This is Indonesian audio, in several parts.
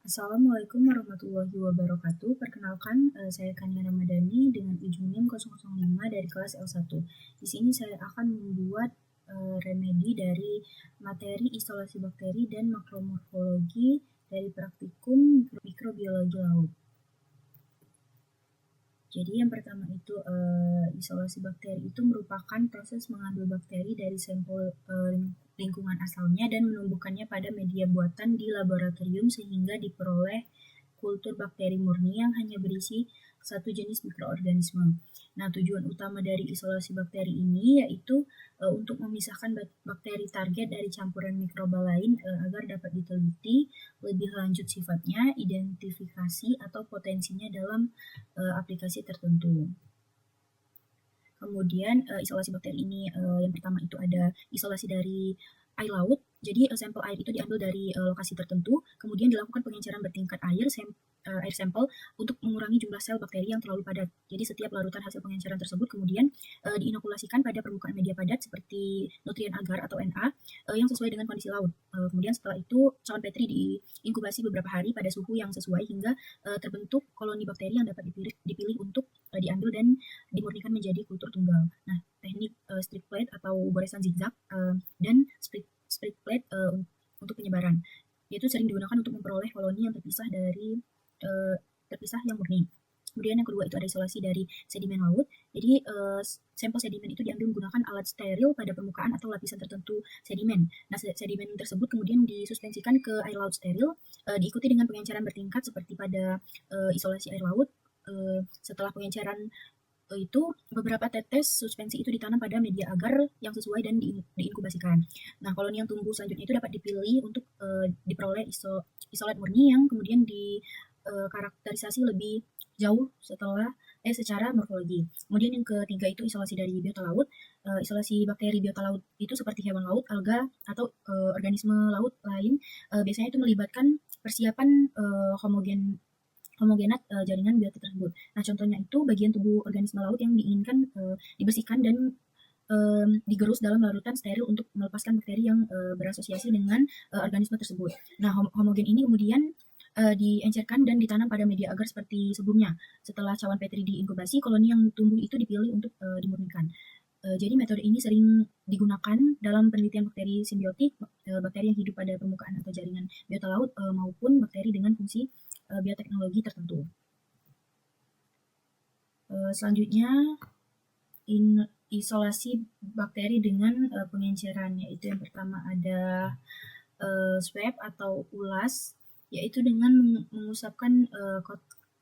Assalamualaikum warahmatullahi wabarakatuh. Perkenalkan, saya Kania Ramadhani dengan ujung NIM 005 dari kelas L1. Di sini saya akan membuat remedi dari materi isolasi bakteri dan makromorfologi dari praktikum mikrobiologi laut. Jadi yang pertama itu isolasi bakteri itu merupakan proses mengambil bakteri dari sampel lingkungan asalnya dan menumbuhkannya pada media buatan di laboratorium sehingga diperoleh kultur bakteri murni yang hanya berisi satu jenis mikroorganisme. Nah, tujuan utama dari isolasi bakteri ini yaitu untuk memisahkan bakteri target dari campuran mikroba lain agar dapat diteliti lebih lanjut sifatnya, identifikasi atau potensinya dalam aplikasi tertentu. Kemudian isolasi bakteri ini yang pertama itu ada isolasi dari air laut. Jadi sampel air itu diambil dari lokasi tertentu, kemudian dilakukan pengenceran bertingkat air sampel untuk mengurangi jumlah sel bakteri yang terlalu padat. Jadi setiap larutan hasil pengenceran tersebut kemudian diinokulasikan pada permukaan media padat seperti nutrien agar atau Na yang sesuai dengan kondisi laut. Kemudian setelah itu cawan Petri diinkubasi beberapa hari pada suhu yang sesuai hingga terbentuk koloni bakteri yang dapat dipilih untuk diambil dan dimurnikan menjadi kultur tunggal. Nah, teknik strip plate atau goresan zigzag dan split plate untuk penyebaran. Itu sering digunakan untuk memperoleh koloni yang terpisah yang murni. Kemudian yang kedua itu ada isolasi dari sedimen laut. Jadi sampel sedimen itu diambil menggunakan alat steril pada permukaan atau lapisan tertentu sedimen. Nah, sedimen tersebut kemudian disuspensikan ke air laut steril, diikuti dengan pengenceran bertingkat seperti pada isolasi air laut. Setelah pengenceran itu beberapa tetes suspensi itu ditanam pada media agar yang sesuai dan diinkubasikan. Nah, koloni yang tumbuh selanjutnya itu dapat dipilih untuk diperoleh isolat murni yang kemudian dikarakterisasi lebih jauh secara morfologi. Kemudian yang ketiga itu isolasi dari biota laut. Isolasi bakteri biota laut itu seperti hewan laut, alga atau organisme laut lain biasanya itu melibatkan persiapan homogenat jaringan biota tersebut. Nah, contohnya itu bagian tubuh organisme laut yang diinginkan dibersihkan dan digerus dalam larutan steril untuk melepaskan bakteri yang berasosiasi dengan organisme tersebut. Nah, homogen ini kemudian diencerkan dan ditanam pada media agar seperti sebelumnya. Setelah cawan Petri diinkubasi, koloni yang tumbuh itu dipilih untuk dimurnikan. Jadi metode ini sering digunakan dalam penelitian bakteri simbiotik, bakteri yang hidup pada permukaan atau jaringan biota laut maupun bakteri dengan fungsi bioteknologi tertentu. Selanjutnya isolasi bakteri dengan pengenceran, yaitu yang pertama ada swab atau ulas, yaitu dengan mengusapkan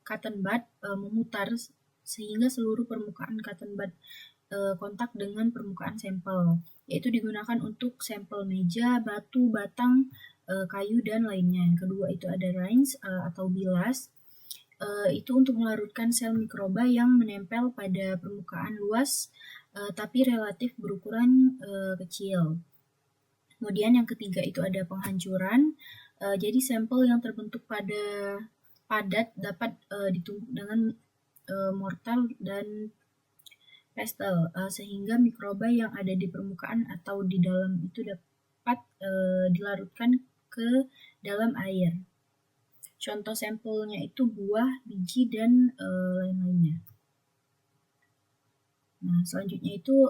cotton bud memutar sehingga seluruh permukaan cotton bud kontak dengan permukaan sampel, yaitu digunakan untuk sampel meja, batu, batang, kayu, dan lainnya. Yang kedua itu ada rinse atau bilas, itu untuk melarutkan sel mikroba yang menempel pada permukaan luas tapi relatif berukuran kecil. Kemudian yang ketiga itu ada penghancuran. Jadi sampel yang terbentuk pada padat dapat ditumbuk dengan mortar dan pestle sehingga mikroba yang ada di permukaan atau di dalam itu dapat dilarutkan ke dalam air. Contoh sampelnya itu buah, biji, dan lain-lainnya. Nah, selanjutnya itu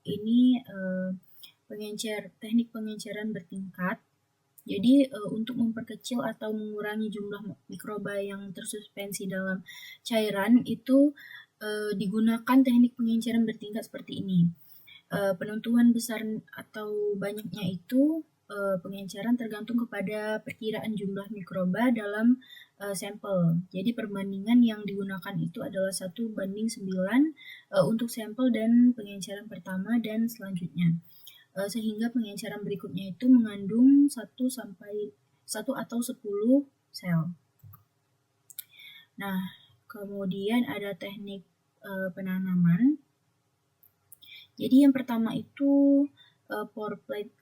ini teknik pengenceran bertingkat. Jadi untuk memperkecil atau mengurangi jumlah mikroba yang tersuspensi dalam cairan itu digunakan teknik pengenceran bertingkat seperti ini. Penentuan besar atau banyaknya itu pengenceran tergantung kepada perkiraan jumlah mikroba dalam sampel. Jadi perbandingan yang digunakan itu adalah 1:9 untuk sampel dan pengenceran pertama dan selanjutnya. Sehingga pengenceran berikutnya itu mengandung 1 atau 10 sel. Nah, kemudian ada teknik penanaman. Jadi yang pertama itu pour plate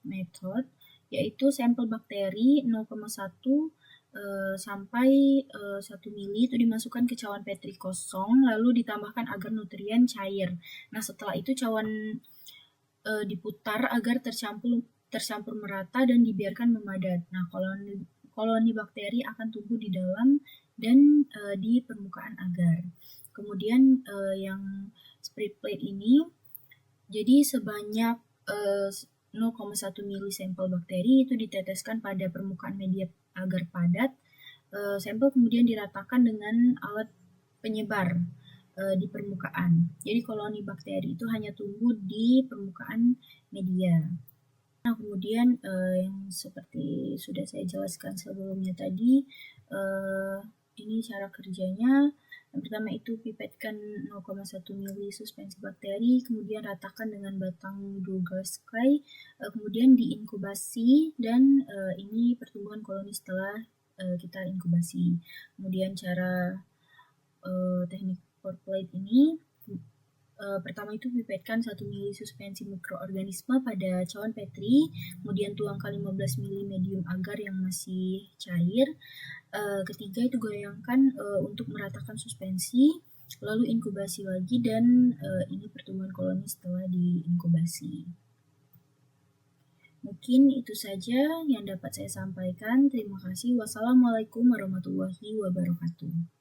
method, yaitu sampel bakteri 0,1 sampai 1 mili itu dimasukkan ke cawan Petri kosong, lalu ditambahkan agar nutrien cair. Nah, setelah itu cawan diputar agar tercampur merata dan dibiarkan memadat. Nah, koloni bakteri akan tumbuh di dalam dan di permukaan agar. Kemudian yang spread plate ini, jadi sebanyak 0,1 mili sampel bakteri itu diteteskan pada permukaan media agar padat. Sampel kemudian diratakan dengan alat penyebar di permukaan. Jadi koloni bakteri itu hanya tumbuh di permukaan media. Nah, kemudian yang seperti sudah saya jelaskan sebelumnya tadi, ini cara kerjanya. Yang pertama itu pipetkan 0,1 mili suspensi bakteri, kemudian ratakan dengan batang Douglas clay, kemudian diinkubasi, dan ini pertumbuhan koloni setelah kita inkubasi. Kemudian cara teknik pour plate ini, pertama itu pipetkan 1 mili suspensi mikroorganisme pada cawan Petri, kemudian tuangkan 15 mili medium agar yang masih cair. Ketiga itu goyangkan untuk meratakan suspensi, lalu inkubasi lagi, dan ini pertumbuhan koloni setelah diinkubasi. Mungkin itu saja yang dapat saya sampaikan. Terima kasih. Wassalamualaikum warahmatullahi wabarakatuh.